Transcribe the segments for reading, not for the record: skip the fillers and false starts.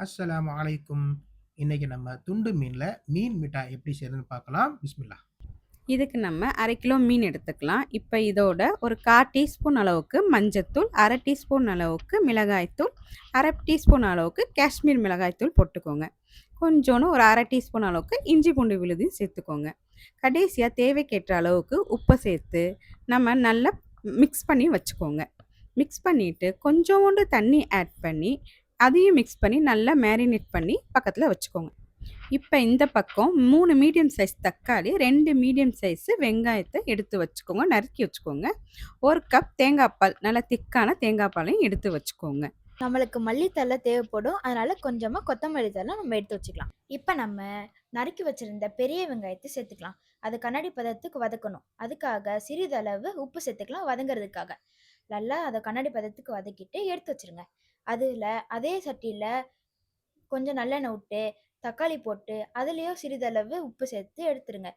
அஸ்ஸலாமு அலைக்கும். இன்னைக்கு நம்ம துண்டு மீன்ல மீன் மிட்டாய் எப்படி செய்யறதுன்னு பார்க்கலாம். பிஸ்மில்லா. இதுக்கு நம்ம 1/2 கிலோ மீன் எடுத்துக்கலாம். இப்போ இதோட ஒரு 1/4 டீஸ்பூன் அளவுக்கு மஞ்சத்தூள், 1/2 டீஸ்பூன் அளவுக்கு மிளகாய்த்தூள், 1/2 டீஸ்பூன் அளவுக்கு காஷ்மீர் மிளகாய்த்தூள் போட்டுக்கோங்க. கொஞ்சோன்னு ஒரு 1/2 டீஸ்பூன் அளவுக்கு இஞ்சி பூண்டு விழுதையும் சேர்த்துக்கோங்க. கடைசியாக தேவைக்கேற்ற அளவுக்கு உப்பை சேர்த்து நம்ம நல்லா மிக்ஸ் பண்ணி வச்சுக்கோங்க. மிக்ஸ் பண்ணிவிட்டு கொஞ்சோண்டு தண்ணி ஆட் பண்ணி அதையும் மிக்ஸ் பண்ணி நல்லா மேரினேட் பண்ணி பக்கத்தில் வச்சுக்கோங்க. இப்போ இந்த பக்கம் 3 மீடியம் சைஸ் தக்காளி, 2 மீடியம் சைஸ் வெங்காயத்தை எடுத்து வச்சுக்கோங்க, நறுக்கி வச்சுக்கோங்க. 1 கப் தேங்காய் பால், நல்லா திக்கான தேங்காய் பாலையும் எடுத்து வச்சுக்கோங்க. நம்மளுக்கு மல்லித்தழை தேவைப்படும், அதனால கொஞ்சமாக கொத்தமல்லி தழை நம்ம எடுத்து வச்சுக்கலாம். இப்போ நம்ம நறுக்கி வச்சிருந்த பெரிய வெங்காயத்தை சேர்த்துக்கலாம். அது கண்ணாடி பதத்துக்கு வதக்கணும். அதுக்காக சிறிதளவு உப்பு சேர்த்துக்கலாம் வதங்கிறதுக்காக. நல்லா அதை கண்ணாடி பதத்துக்கு வதக்கிட்டு எடுத்து வச்சிருங்க. அதில் அதே சட்டியில் கொஞ்சம் நல்லெண்ணெய் விட்டு தக்காளி போட்டு அதுலேயும் சிறிதளவு உப்பு சேர்த்து எடுத்துருங்க.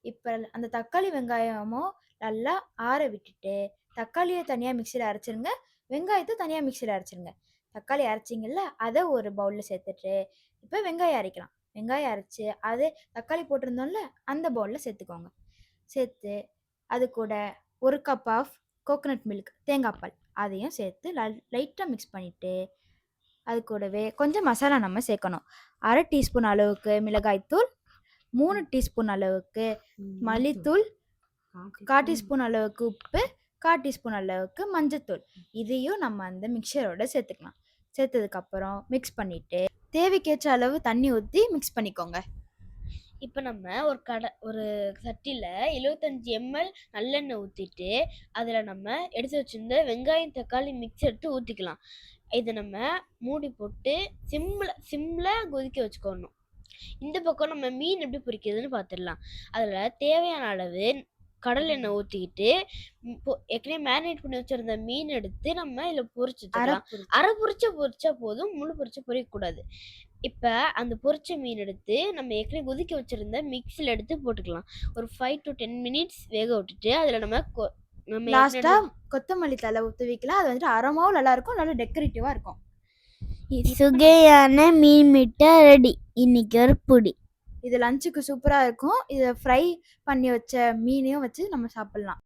இப்போ அந்த தக்காளி வெங்காயமும் நல்லா ஆற விட்டுட்டு தக்காளியை தனியாக மிக்சியில் அரைச்சிருங்க, வெங்காயத்தை தனியாக மிக்சியில் அரைச்சிருங்க. தக்காளி அரைச்சிங்கல்ல அதை ஒரு பவுலில் சேர்த்துட்டு இப்போ வெங்காயம் அரைக்கலாம். வெங்காயம் அரைச்சி அது தக்காளி போட்டிருந்தோம்ல அந்த பவுலில் சேர்த்துக்கோங்க. சேர்த்து அது கூட 1 கப் ஆஃப் கோகோனட் மில்க் தேங்காய் பால் அதையும் சேர்த்து லைட்டாக மிக்ஸ் பண்ணிவிட்டு அது கூடவே கொஞ்சம் மசாலா நம்ம சேர்க்கணும். 1/2 டீஸ்பூன் அளவுக்கு மிளகாய்த்தூள், 3 டீஸ்பூன் அளவுக்கு மல்லித்தூள், 1/4 டீஸ்பூன் அளவுக்கு உப்பு, 1/4 டீஸ்பூன் அளவுக்கு மஞ்சத்தூள். இதையும் நம்ம அந்த மிக்சரோட சேர்த்துக்கலாம். சேர்த்ததுக்கப்புறம் மிக்ஸ் பண்ணிவிட்டு தேவைக்கேற்ற அளவு தண்ணி ஊற்றி மிக்ஸ் பண்ணிக்கோங்க. இப்போ நம்ம ஒரு சட்டியில் 75 ml நல்லெண்ணெய் ஊற்றிட்டு அதில் நம்ம எடுத்து வச்சுருந்த வெங்காயம் தக்காளி மிக்ஸ் எடுத்து ஊற்றிக்கலாம். இதை நம்ம மூடி போட்டு சிம்மில் கொதிக்க வச்சுக்கணும். இந்த பக்கம் நம்ம மீன் எப்படி பொரிக்கிறதுன்னு பார்த்துடலாம். அதில் தேவையான அளவு கடல் எண்ணெய் ஊற்றிக்கிட்டு ஏற்கனவே மேரினேட் பண்ணி வச்சுருந்த மீன் எடுத்து நம்ம இதில் பொரிச்சுக்கலாம். அரை பொரிச்சா போதும், முழு பொரிச்சா பொரிக்கக்கூடாது. இப்போ அந்த பொரிச்ச மீன் எடுத்து நம்ம ஏற்கனவே கொதிக்க வச்சுருந்த மிக்ஸில் எடுத்து போட்டுக்கலாம். ஒரு 5 to 10 minutes வேக விட்டுட்டு அதில் நம்ம லாஸ்ட்டாக கொத்தமல்லி தழை ஊற்றி வைக்கலாம். அது வந்துட்டு அரோமாவும் நல்லாயிருக்கும், நல்லா டெக்கரேட்டிவாக இருக்கும். சுவையான மீன் மிட்டாய் ரெடி. இன்னைக்கு ஒரு புடி. இது லஞ்சுக்கு சூப்பராக இருக்கும். இதை ஃப்ரை பண்ணி வச்ச மீனையும் வச்சு நம்ம சாப்பிட்லாம்.